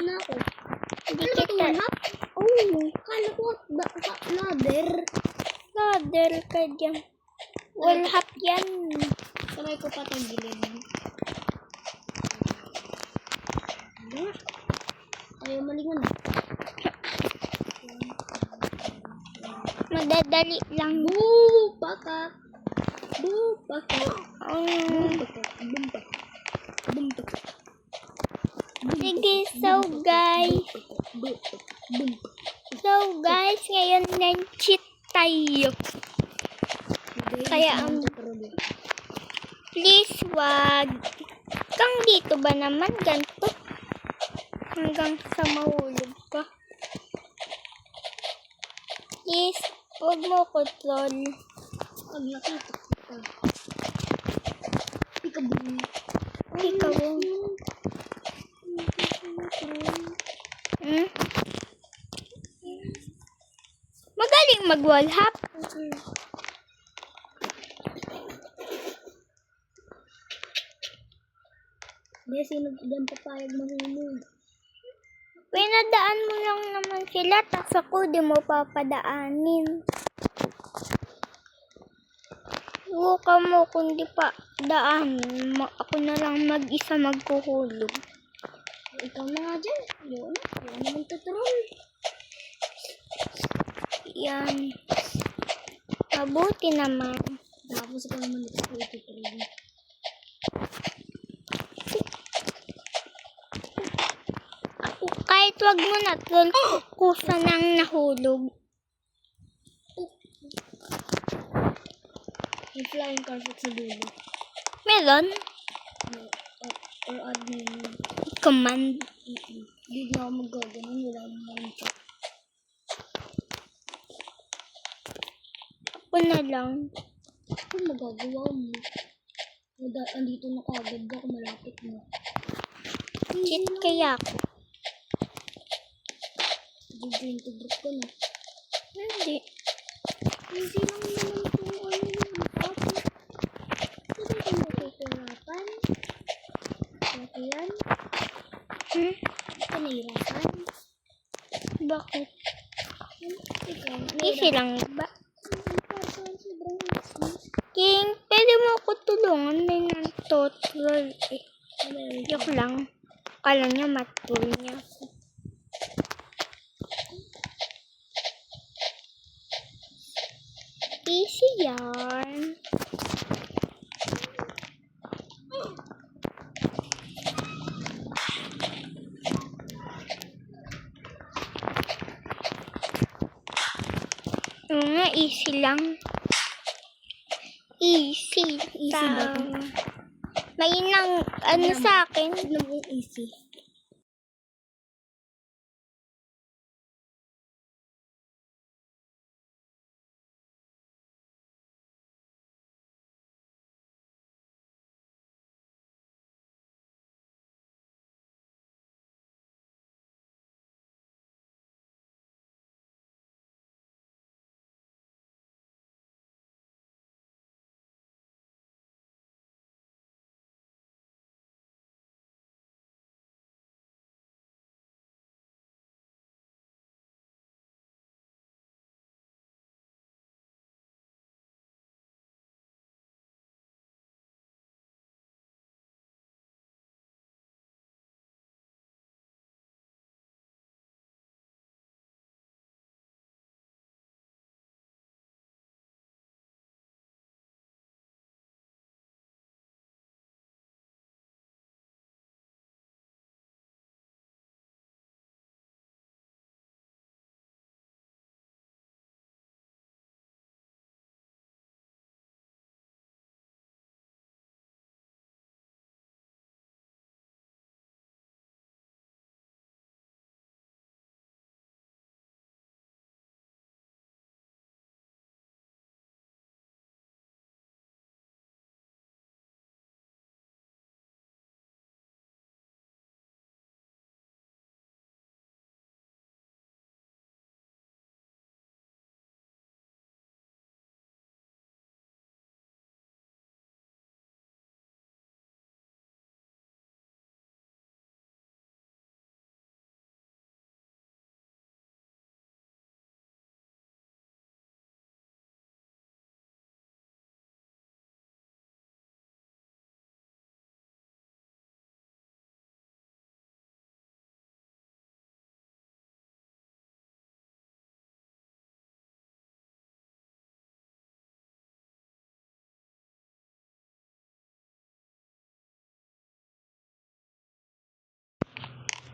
na ako. Hindi Ano ba kita. itong map? Oh, kala ko ladder. Ladder ka dyan. Wall hop yan. Try ko patanggalin. Ayaw malingon. Madadali lang. Boo! Baka. Boo! Baka. Sige, so guys, ngayon nag-cheat tayo. Kaya please wag kang dito ba naman ganito hanggang sa mahulog ka. Please, wag mo ko troll. Pag nakita kita. Pikabong. Pikabong. Magaling mag-wall hop. Hindi, sino dyan papayag mahulog? Pinadaan mo lang naman sila, tas ako di mo papadaanin. Huwag mo kundi pa daanin. Ako na lang mag-isa magkuhulog. Ikaw na nga dyan. Yun naman tutroll. Yan. Mabuti naman. Tapos ikaw naman ito tutroll. Kahit wag mo na troll, kusa nang nahulog. May flying carpet sa dulo. Meron? Or admin. Command. Hindi na ako magaganon. Wala naman ito. Ako na lang. Ano magagawa mo? Andito na kagad ako. Malapit na. Cheat kaya ako. Bigyan to group ko na. Hindi. Easy lang naman kung ano yung tapos. Hindi ko natutulapan. Ito yan. Ito nahirapan. Bakit? Ikaw. Easy lang ba? Sobrang easy. King, pwede mo ako tulungan. May nang-tutorial eh. Joke lang. Kala niya matul niya ako. Easy yan. Nga, easy lang. Easy. Easy ba ito? May nang, ano sa akin? Easy.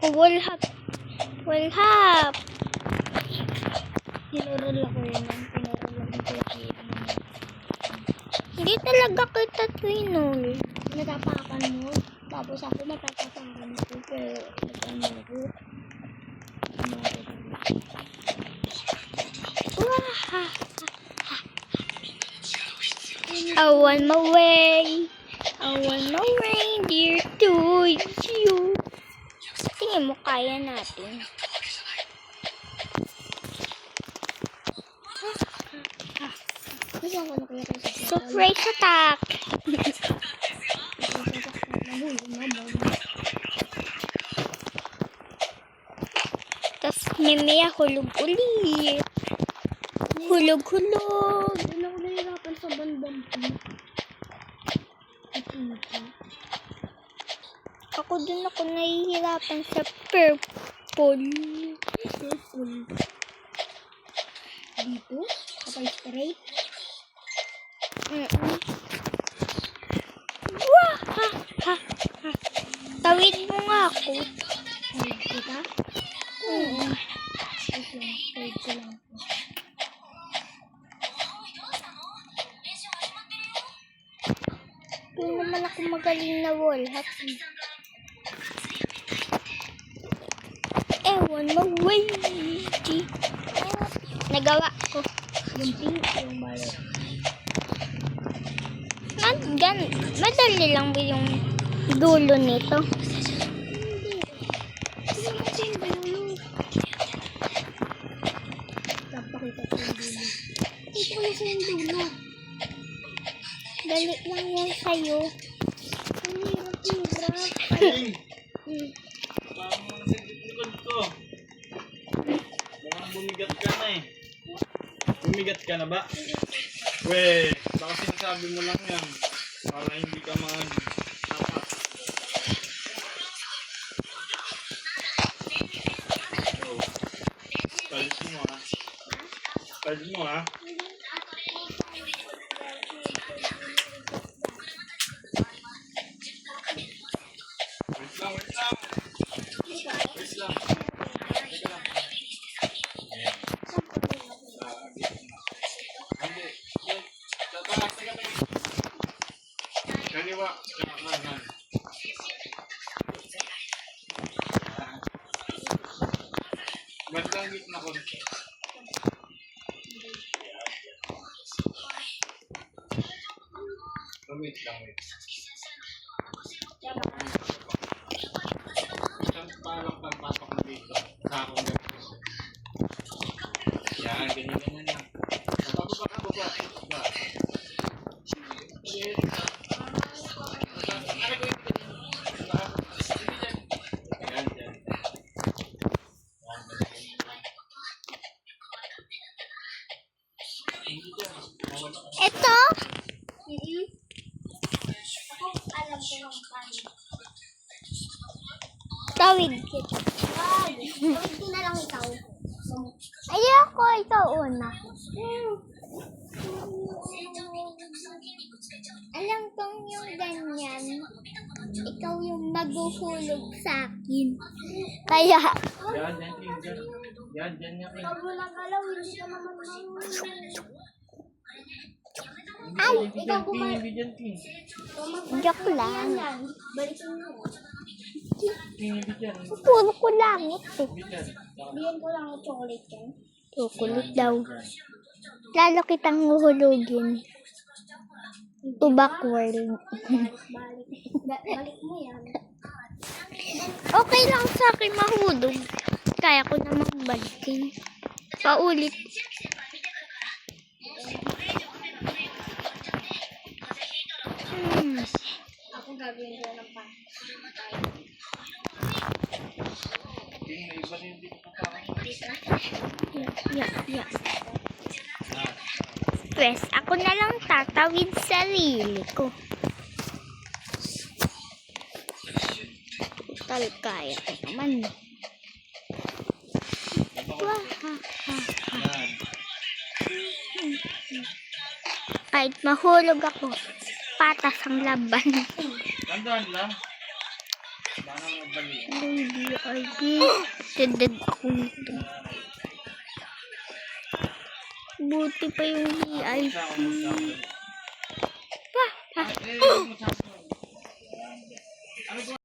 Oh, wallhap. Wallhap. Tinurol ako yun. Tinurol ako yung pinakita mo. Hindi talaga kita twinol. Natapakan mo. Tapos ako matatapakan ko. Pero ano ko. Wah! I want my way. I want my reindeer to you. Tingin mo kaya natin. Kasi ako nakita sa Surprise attack. Tapos Mimia hulog ulit. Hulog-hulog. Doon ako nahihirapan sa bandang ko. Ako din ako nahihirapan sa purple. Purple. Dito? Kapag straight? Wah! Ha, ha, ha. Tawid mo nga ako. Ay, kita? Oo. Wait lang. Wait ko lang. Hindi naman ako magaling na wallhap. Ewan mo, way. Nagawa ko. Yung pink, yung balot. Madali lang ba yung dulo nito? Hindi. Hindi natin yung dulo. Napakita ko yung dulo. Ito na sa yung dulo. Dali lang yan sa'yo. Ang hirap-hirap. Hey! Parang mga likod ko. Mukhang bumigat ka na eh. Bumigat ka na ba? Weh, baka sinasabi mo lang yan. Para hindi ka mag-tapak. Oh. Palit mo ha. Palit mo ha. Wait lang, wait lang. Wait lang. Wait lang. Hindi. Tataas, teka. Kaliwa. Kanan. Bandang gitna ko. Wait lang, wait. Isang palak ng pasok mo dito. Sa akong ganito. Yan, ganyan lang. Baba ka, baba. Baba. Yan, yan. Ito? Alam ko lang paano. Tawid. Tawid ko na lang ikaw. Ayoko, ikaw una. Alam kong yung ganyan, ikaw yung maghuhulog sa akin. Kaya, Yan, yan, yan. Yan, yan, yan. Pag wala galaw, hindi ka naman ay, ikaw kumain. Hindi dyan, King. joke lang. Balikin mo. Hindi dyan. Puro ko langit eh. Hindi dyan. Bigyan ko lang ng chocolate yan. Kukulit daw. Lalo kitang huhulugin. To backward. Balik mo yan. Okay lang sa akin mahulog. Kaya ko namang balikin. Paulit. Ako gagawin ko ng pa. King, may iba rin dito pa parang. Yeah. Pwes, ako na lang tatawid sarili ko. Total, kaya ko naman. Yan. Kahit mahulog ako, patas ang laban. Tandaan lang. Sana magbali. VIP. Dead ako nito. Buti pa yung VIP. Pa. Eh,